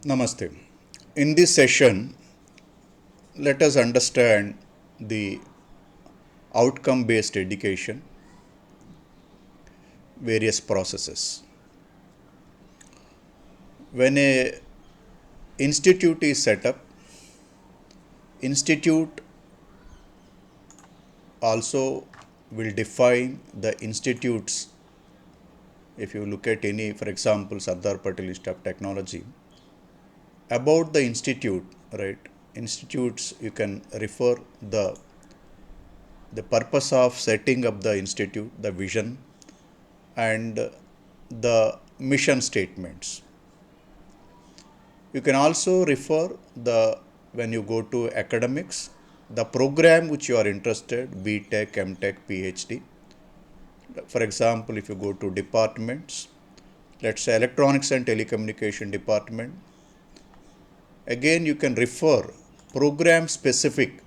Namaste. In this session, let us understand the outcome based education, various processes. When a institute is set up, institute also will define the institutes. If you look at any, for example, Sardar Patel Institute of Technology, about the institute, right? Institutes, you can refer the purpose of setting up the institute, the vision, and the mission statements. You can also refer the when you go to academics, the program which you are interested, B Tech, M Tech, PhD. For example, if you go to departments, let's say electronics and telecommunication department, again you can refer program specific,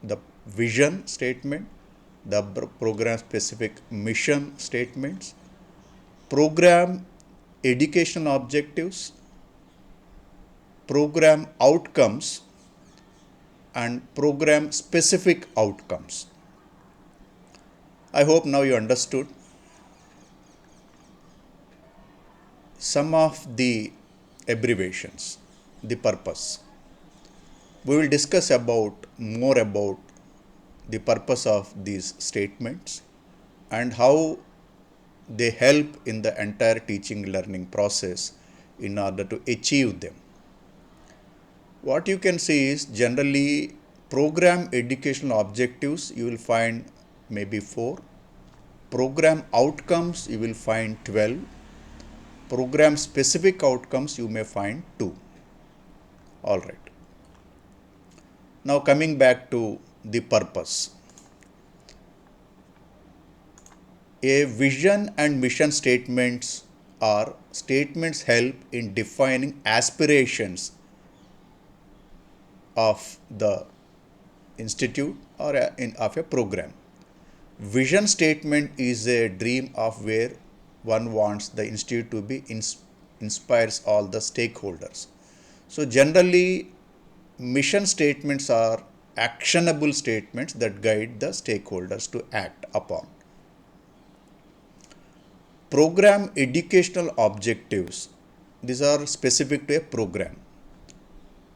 the vision statement, the program specific mission statements, program educational objectives, program outcomes, and program specific outcomes. I hope now you understood some of the abbreviations, the purpose. We will discuss more about the purpose of these statements and how they help in the entire teaching learning process in order to achieve them. What you can see is generally program educational objectives you will find maybe 4, program outcomes you will find 12, program specific outcomes you may find 2. All right. Now coming back to the purpose. A vision and mission statements are statements help in defining aspirations of the institute or of a program. Vision statement is a dream of where one wants the institute to be, inspires all the stakeholders. So generally, mission statements are actionable statements that guide the stakeholders to act upon. Program educational objectives, these are specific to a program.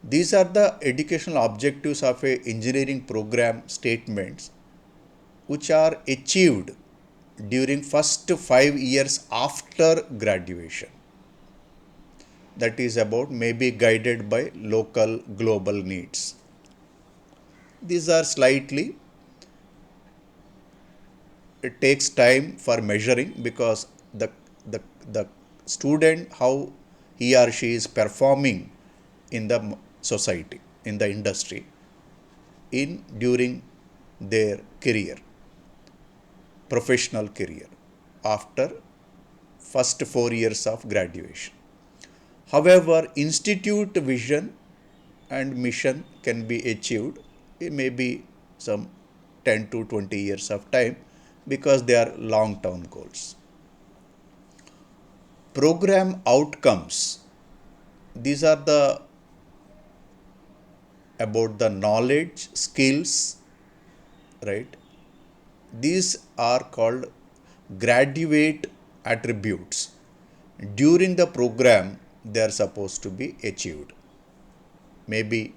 These are the educational objectives of a engineering program statements which are achieved during first 5 years after graduation. That is about maybe guided by local global needs. These are slightly, it takes time for measuring because the student, how he or she is performing in the society, in the industry, during their career, professional career, after first 4 years of graduation. However, institute vision and mission can be achieved in maybe some 10 to 20 years of time because they are long-term goals. Program outcomes, these are about the knowledge, skills, right? These are called graduate attributes. During the program, they are supposed to be achieved. Maybe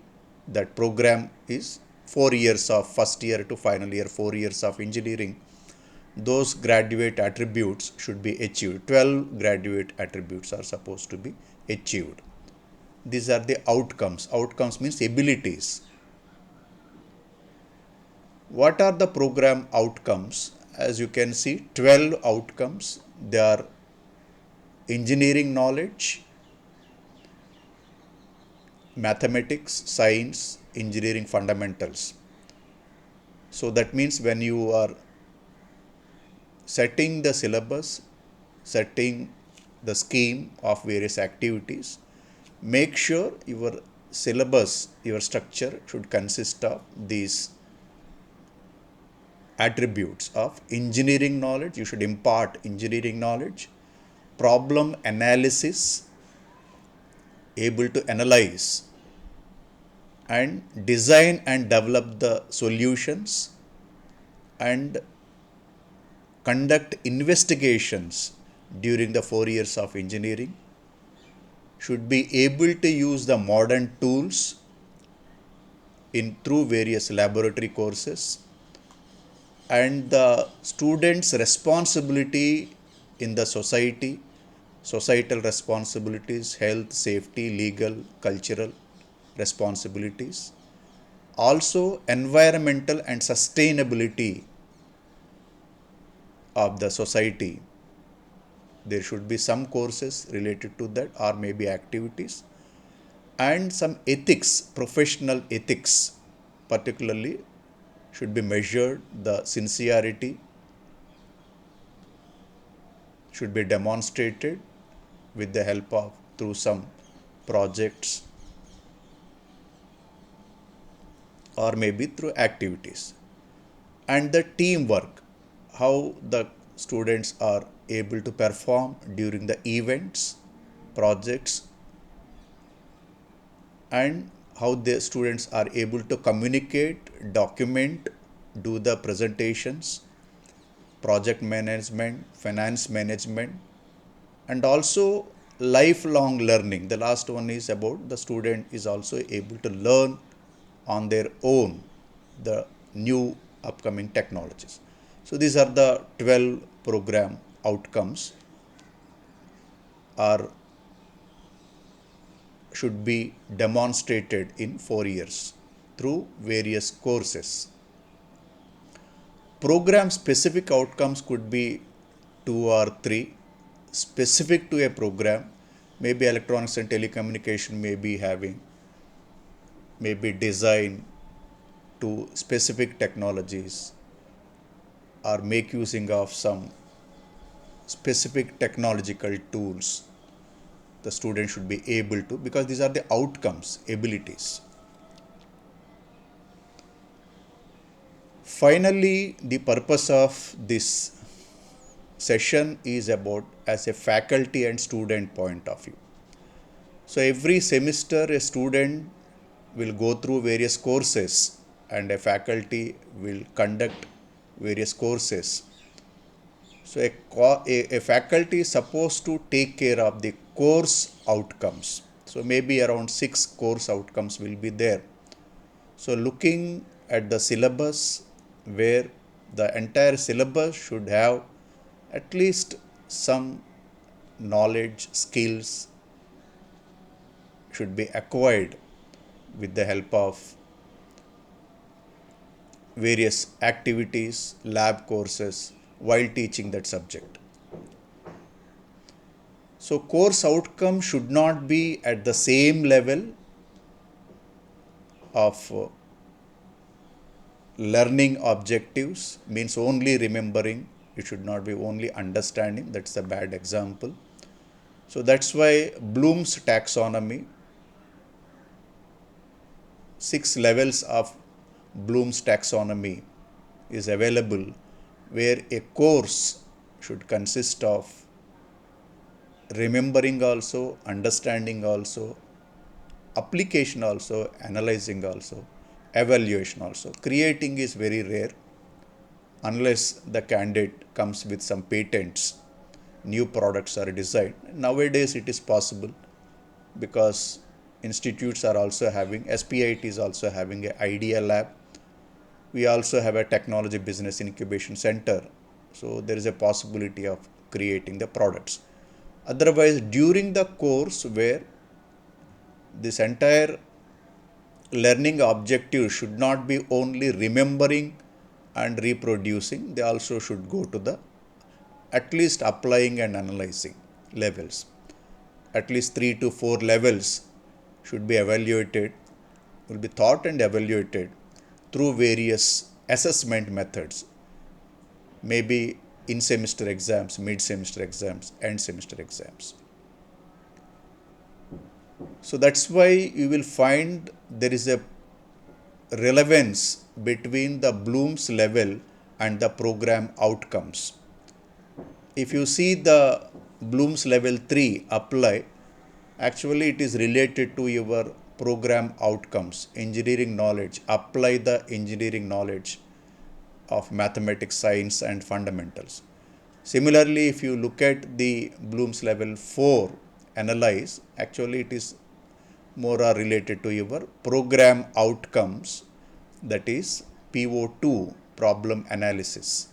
that program is 4 years of first year to final year, 4 years of engineering. Those graduate attributes should be achieved. 12 graduate attributes are supposed to be achieved. These are the outcomes. Outcomes means abilities. What are the program outcomes? As you can see, 12 outcomes. They are engineering knowledge, mathematics, science, engineering fundamentals. So that means when you are setting the syllabus, setting the scheme of various activities, make sure your syllabus, your structure should consist of these attributes of engineering knowledge. You should impart engineering knowledge, problem analysis, able to analyze and design and develop the solutions and conduct investigations during the 4 years of engineering, should be able to use the modern tools in through various laboratory courses, and the students' responsibility in the society, societal responsibilities, health, safety, legal, cultural responsibilities, also environmental and sustainability of the society. There should be some courses related to that, or maybe activities, and some ethics, professional ethics, particularly should be measured. The sincerity should be demonstrated with the help of through some projects or maybe through activities. And the teamwork, how the students are able to perform during the events, projects, and how the students are able to communicate, document, do the presentations, project management, finance management, and also lifelong learning. The last one is about the student is also able to learn on their own the new upcoming technologies. So these are the 12 program outcomes are should be demonstrated in 4 years through various courses. Program specific outcomes could be 2 or 3 specific to a program. Maybe electronics and telecommunication may be having maybe design to specific technologies or make using of some specific technological tools. The student should be able to, because these are the outcomes, abilities. Finally, the purpose of this session is about as a faculty and student point of view. So every semester a student will go through various courses and a faculty will conduct various courses. So a faculty is supposed to take care of the course outcomes. So maybe around 6 course outcomes will be there. So looking at the syllabus, where the entire syllabus should have at least some knowledge, skills should be acquired with the help of various activities, lab courses while teaching that subject. So course outcome should not be at the same level of learning objectives, means only remembering. It should not be only understanding. That's a bad example. So that's why Bloom's taxonomy, 6 levels of Bloom's taxonomy is available, where a course should consist of remembering also, understanding also, application also, analyzing also, evaluation also. Creating is very rare unless the candidate comes with some patents, new products are designed. Nowadays it is possible because institutes are also having, SPIT is also having a idea lab. We also have a technology business incubation center. So there is a possibility of creating the products. Otherwise, during the course where this entire learning objective should not be only remembering and reproducing, they also should go to the at least applying and analyzing levels. At least 3 to 4 levels should be evaluated, will be thought and evaluated through various assessment methods, maybe in semester exams, mid semester exams, end semester exams. So that's why you will find there is a relevance between the Bloom's level and the program outcomes. If you see the Bloom's level 3 apply, Actually, it is related to your program outcomes, engineering knowledge. Apply the engineering knowledge of mathematics, science, and fundamentals. Similarly, if you look at the Bloom's level 4 analyze, actually it is more are related to your program outcomes, that is PO2, problem analysis.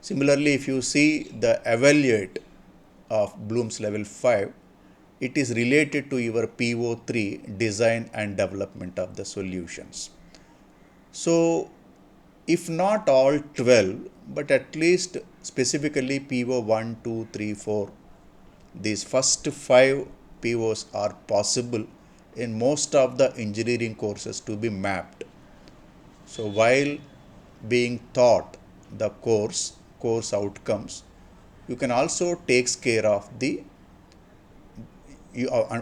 Similarly, if you see the evaluate of Bloom's level 5, it is related to your PO3, design and development of the solutions. So, if not all 12, but at least specifically PO 1, 2, 3, 4, these first 5 POs are possible in most of the engineering courses to be mapped. So while being taught the course outcomes, you can also takes care of the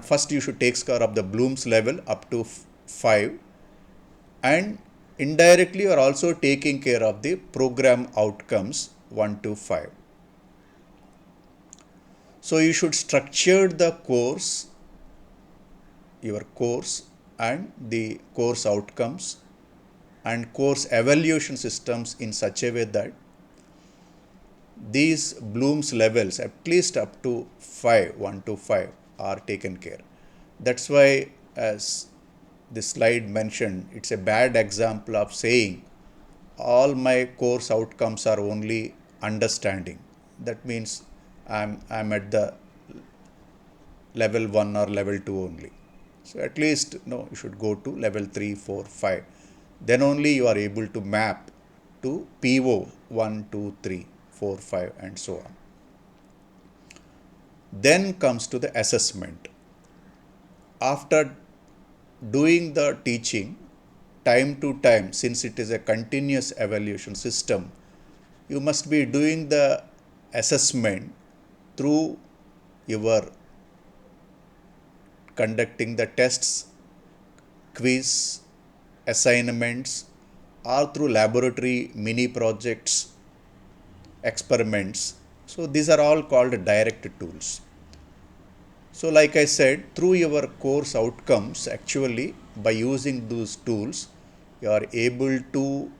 first you should take care of the Bloom's level up to 5, and indirectly you are also taking care of the program outcomes 1 to 5. So you should structure the course, your course and the course outcomes and course evaluation systems in such a way that these Bloom's levels, at least up to 5, 1 to 5, are taken care. That's why, as the slide mentioned, it's a bad example of saying all my course outcomes are only understanding. That means I'm at the level 1 or level 2 only. So at least no, you should go to level 3, 4, 5. Then only you are able to map to PO 1, 2, 3, 4, 5 and so on. Then comes to the assessment. After doing the teaching, time to time, since it is a continuous evaluation system, you must be doing the assessment through your conducting the tests, quiz, assignments, or through laboratory mini projects, experiments. So these are all called direct tools. So like I said, through your course outcomes, actually by using those tools, you are able to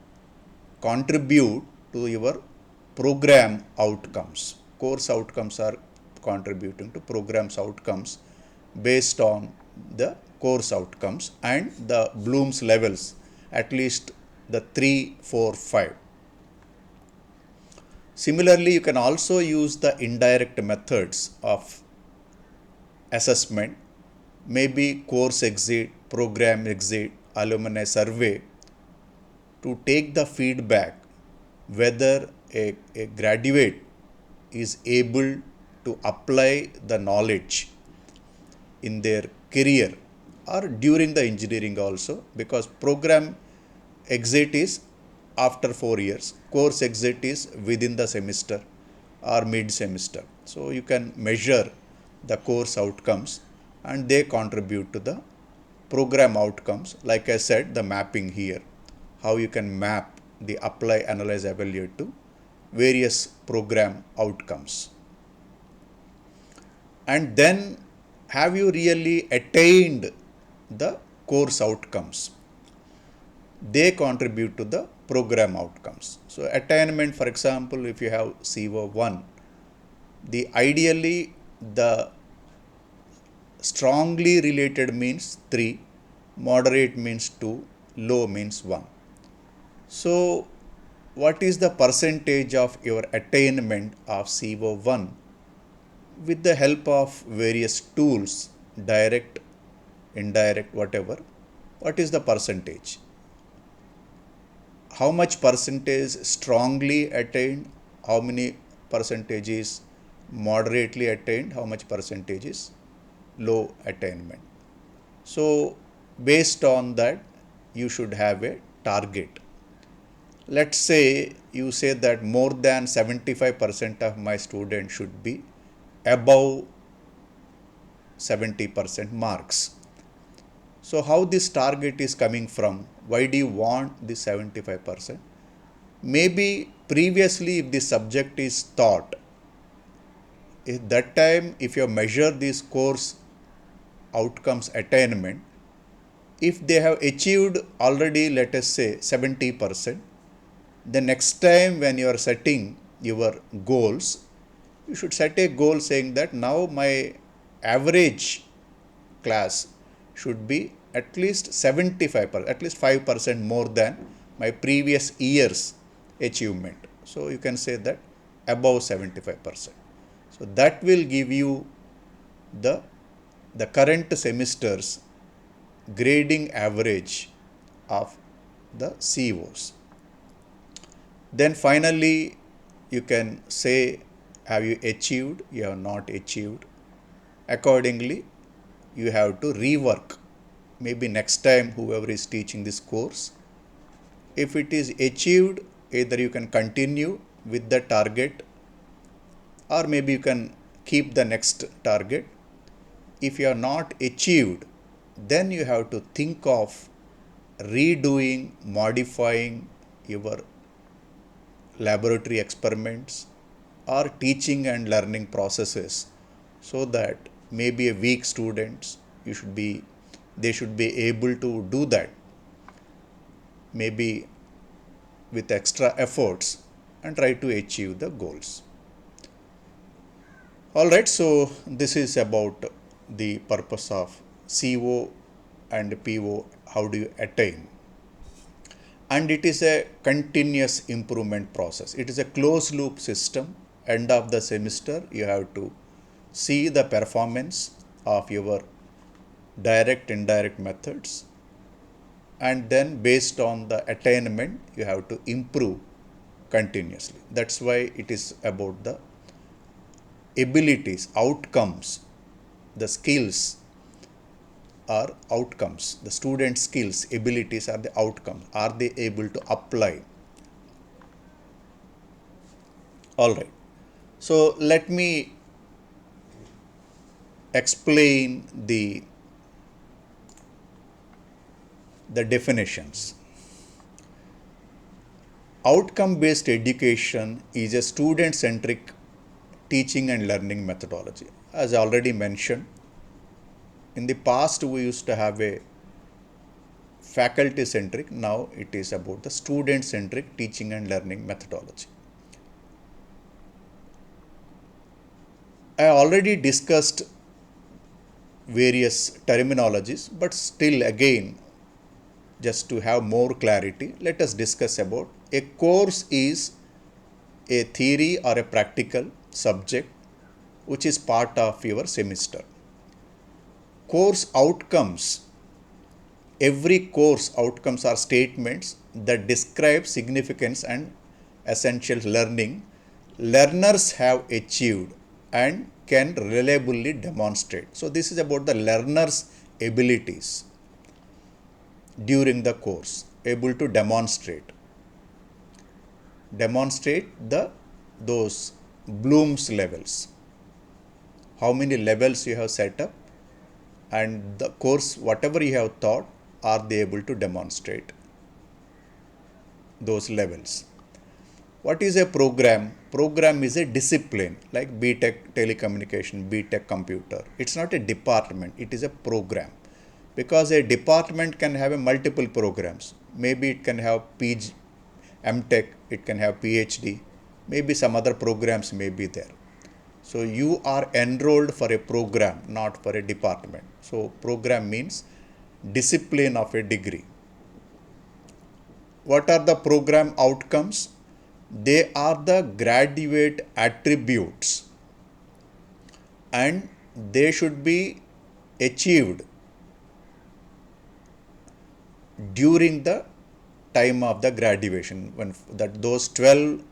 contribute to your program outcomes. Course outcomes are contributing to programs outcomes based on the course outcomes and the Bloom's levels, at least the 3, 4, 5. Similarly, you can also use the indirect methods of assessment, maybe course exit, program exit, alumni survey, to take the feedback whether a graduate is able to apply the knowledge in their career or during the engineering also, because program exit is after 4 years, course exit is within the semester or mid semester. So you can measure the course outcomes and they contribute to the program outcomes. Like I said, the mapping here, how you can map the apply, analyze, evaluate to various program outcomes. And then, have you really attained the course outcomes? They contribute to the program outcomes. So attainment, for example, if you have CO1, the ideally the strongly related means 3, moderate means 2, low means 1. So what is the percentage of your attainment of CO1? With the help of various tools, direct, indirect, whatever, what is the percentage? How much percentage strongly attained? How many percentage is moderately attained? How much percentage is low attainment? So based on that, you should have a target. Let's say you say that more than 75% of my students should be above 70% marks. So how this target is coming from? Why do you want the 75%? Maybe previously if the subject is taught At that time, if you measure these course outcomes attainment, if they have achieved already, let us say 70%, the next time when you are setting your goals, you should set a goal saying that now my average class should be at least 75%, at least 5% more than my previous year's achievement. So you can say that above 75%. So that will give you the current semester's grading average of the COs. Then finally, you can say, have you achieved, you have not achieved. Accordingly, you have to rework. Maybe next time, whoever is teaching this course, if it is achieved, either you can continue with the target, or maybe you can keep the next target. If you are not achieved, then you have to think of redoing, modifying your laboratory experiments or teaching and learning processes, so that maybe a weak students, they should be able to do that, maybe with extra efforts, and try to achieve the goals. All right, so this is about the purpose of CO and PO, how do you attain. And it is a continuous improvement process. It is a closed loop system. End of the semester, you have to see the performance of your direct, indirect methods, and then based on the attainment, you have to improve continuously. That's why it is about the abilities, outcomes, the skills are outcomes. The student skills, abilities are the outcomes. Are they able to apply? All right. So let me explain the definitions. Outcome-based education is a student-centric teaching and learning methodology. As I already mentioned, in the past we used to have a faculty-centric, now it is about the student-centric teaching and learning methodology. I already discussed various terminologies, but still again, just to have more clarity, let us discuss about a course is a theory or a practical subject which is part of your semester. Course outcomes, every course outcomes are statements that describe significance and essential learning learners have achieved and can reliably demonstrate. So this is about the learner's abilities during the course, able to demonstrate those Bloom's levels, how many levels you have set up, and the course, whatever you have taught, are they able to demonstrate those levels. What is a program? Program is a discipline, like BTech telecommunication, BTech computer. It's not a department, it is a program. Because a department can have multiple programs. Maybe it can have PG, MTech, it can have PhD, maybe some other programs may be there. So you are enrolled for a program, not for a department. So program means discipline of a degree. What are the program outcomes? They are the graduate attributes, and they should be achieved during the time of the graduation, when those 12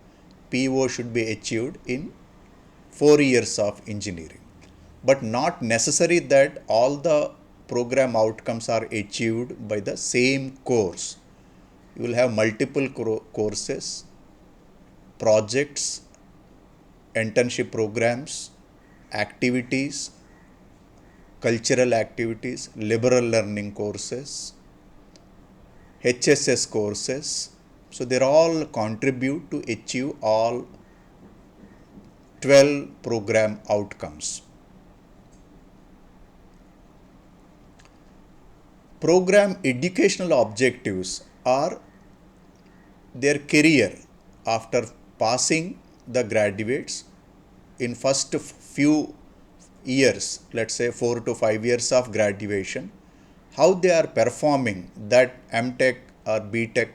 PO should be achieved in 4 years of engineering. But not necessary that all the program outcomes are achieved by the same course. You will have multiple courses, projects, internship programs, activities, cultural activities, liberal learning courses, HSS courses. So they all contribute to achieve all 12 program outcomes. Program educational objectives are their career after passing the graduates in first few years, let's say 4 to 5 years of graduation, how they are performing, that MTech or BTech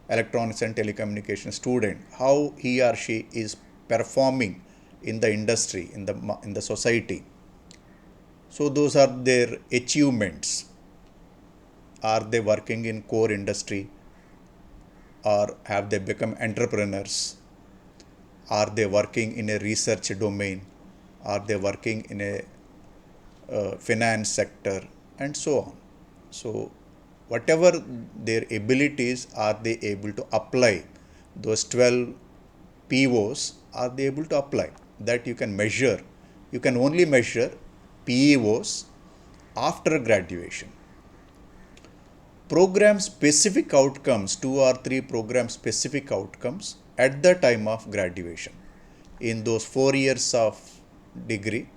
electronics and telecommunication student, how he or she is performing in the industry, in the society. So those are their achievements. Are they working in core industry, or have they become entrepreneurs? Are they working in a research domain? Are they working in a finance sector, and so on? So whatever their abilities, are they able to apply those 12 POs? Are they able to apply that? You can measure. You can only measure PEOs after graduation. Program specific outcomes, 2 or 3 program specific outcomes at the time of graduation. In those 4 years of degree,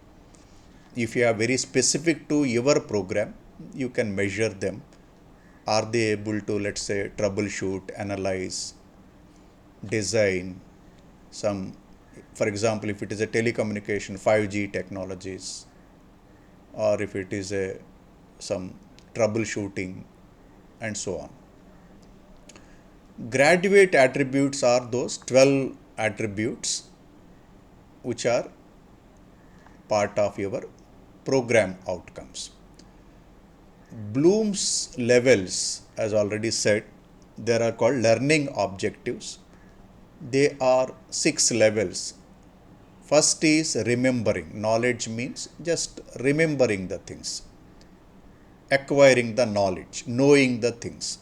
if you are very specific to your program, you can measure them. Are they able to, let's say, troubleshoot, analyze, design some, for example, if it is a telecommunication 5G technologies, or if it is a some troubleshooting, and so on. Graduate attributes are those 12 attributes which are part of your program outcomes. Bloom's levels, as already said, there are called learning objectives. They are 6 levels. First is remembering. Knowledge means just remembering the things, acquiring the knowledge, knowing the things.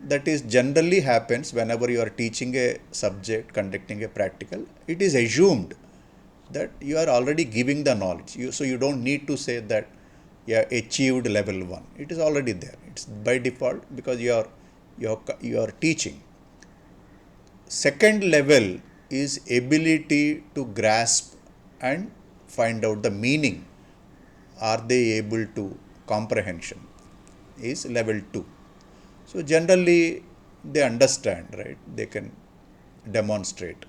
That is generally happens whenever you are teaching a subject, conducting a practical. It is assumed that you are already giving the knowledge. So you don't need to say that you have achieved level 1. It is already there. It's by default because you are teaching. Second level is ability to grasp and find out the meaning. Are they able to comprehension is level 2. So generally they understand, right? They can demonstrate.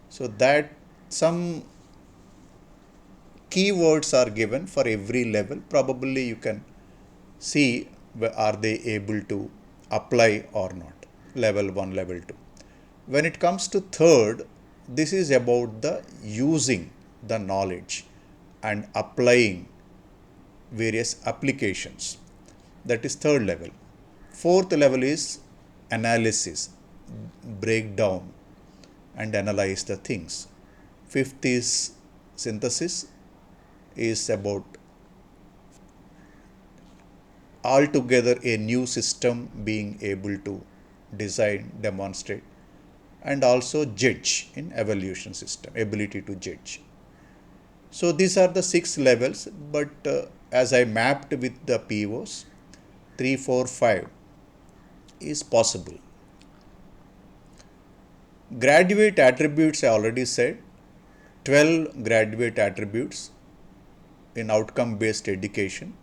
So that some keywords are given for every level. Probably you can see are they able to apply or not. Level 1, level 2. When it comes to third, this is about the using the knowledge and applying various applications. That is third level. Fourth level is analysis, break down and analyze the things. Fifth is synthesis, is about altogether a new system being able to design, demonstrate, and also judge in evaluation system, ability to judge. So these are the 6 levels, but as I mapped with the POs, 3, 4, 5 is possible. Graduate attributes I already said, 12 graduate attributes in outcome based education.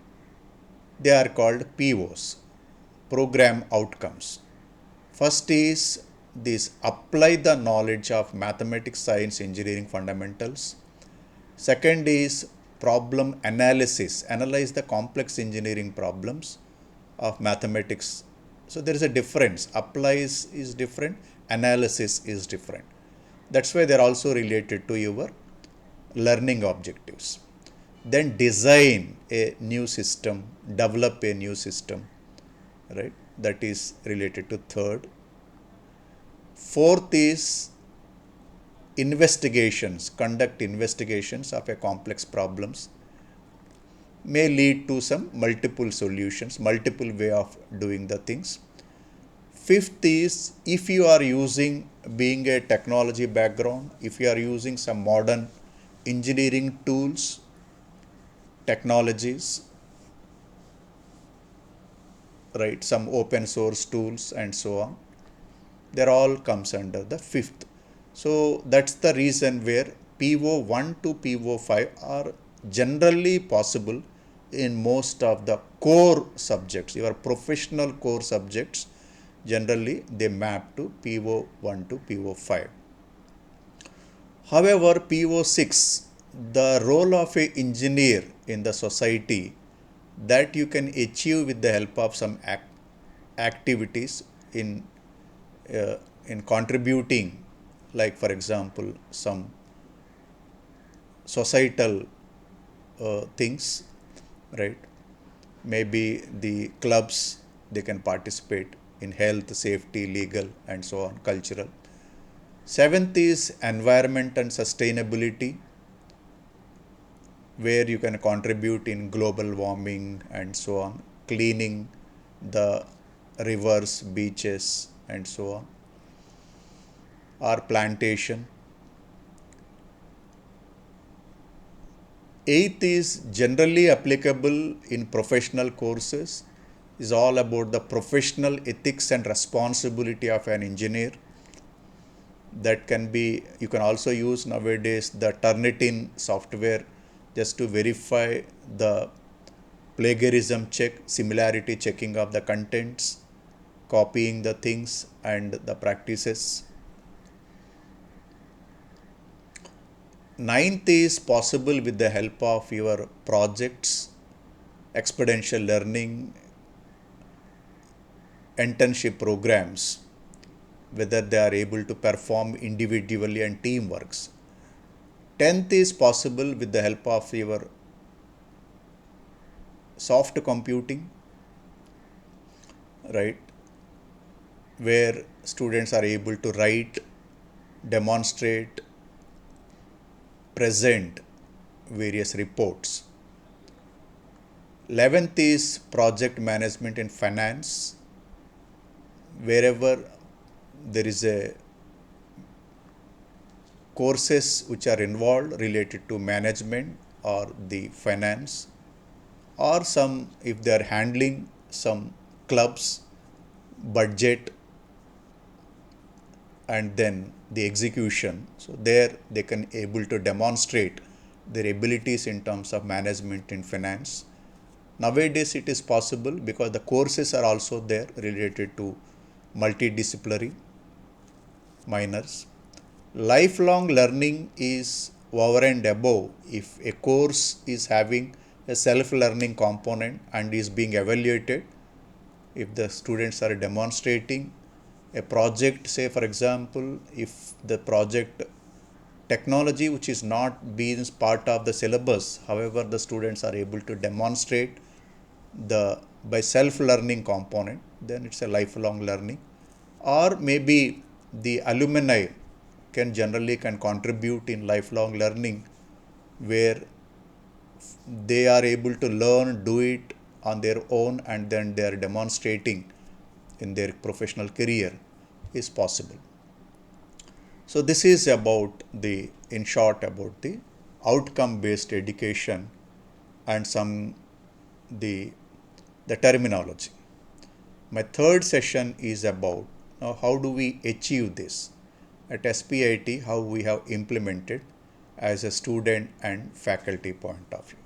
They are called POs, program outcomes. First is this: apply the knowledge of mathematics, science, engineering fundamentals. Second is problem analysis, analyze the complex engineering problems of mathematics. So there is a difference. Applies is different, analysis is different. That's why they're also related to your learning objectives. Then design a new system, develop a new system, right? That is related to third. Fourth is investigations, conduct investigations of a complex problems, may lead to some multiple solutions, multiple way of doing the things. Fifth is, if you are using, being a technology background, if you are using some modern engineering tools, technologies, right, some open source tools and so on, they're all comes under the fifth. So that's the reason where PO1 to PO5 are generally possible in most of the core subjects. Your professional core subjects, generally they map to PO1 to PO5. However, PO6, the role of an engineer in the society, that you can achieve with the help of some activities in contributing, like for example some societal things, right? Maybe the clubs, they can participate in health, safety, legal, and so on, cultural. Seventh is environment and sustainability, where you can contribute in global warming and so on, cleaning the rivers, beaches, and so on, or plantation. Eighth is generally applicable in professional courses, is all about the professional ethics and responsibility of an engineer. That can be, you can also use nowadays the Turnitin software just to verify the plagiarism check, similarity checking of the contents, copying the things and the practices. Ninth is possible with the help of your projects, experiential learning, internship programs, whether they are able to perform individually and teamworks. 10th is possible with the help of your soft computing, right, where students are able to write, demonstrate, present various reports. 11th is project management in finance, wherever there is a courses which are involved related to management or the finance, or some, if they are handling some clubs, budget, and then the execution. So there they can able to demonstrate their abilities in terms of management in finance. Nowadays it is possible because the courses are also there related to multidisciplinary minors. Lifelong learning is over and above. If a course is having a self-learning component and is being evaluated, if the students are demonstrating a project, say for example, if the project technology which is not being part of the syllabus, however the students are able to demonstrate the by self-learning component, then it's a lifelong learning. Or maybe the alumni can contribute in lifelong learning, where they are able to learn, do it on their own, and then they are demonstrating in their professional career is possible. So this is about the, in short, about the outcome based education and some the terminology. My third session is about how do we achieve this at SPIT, how we have implemented as a student and faculty point of view.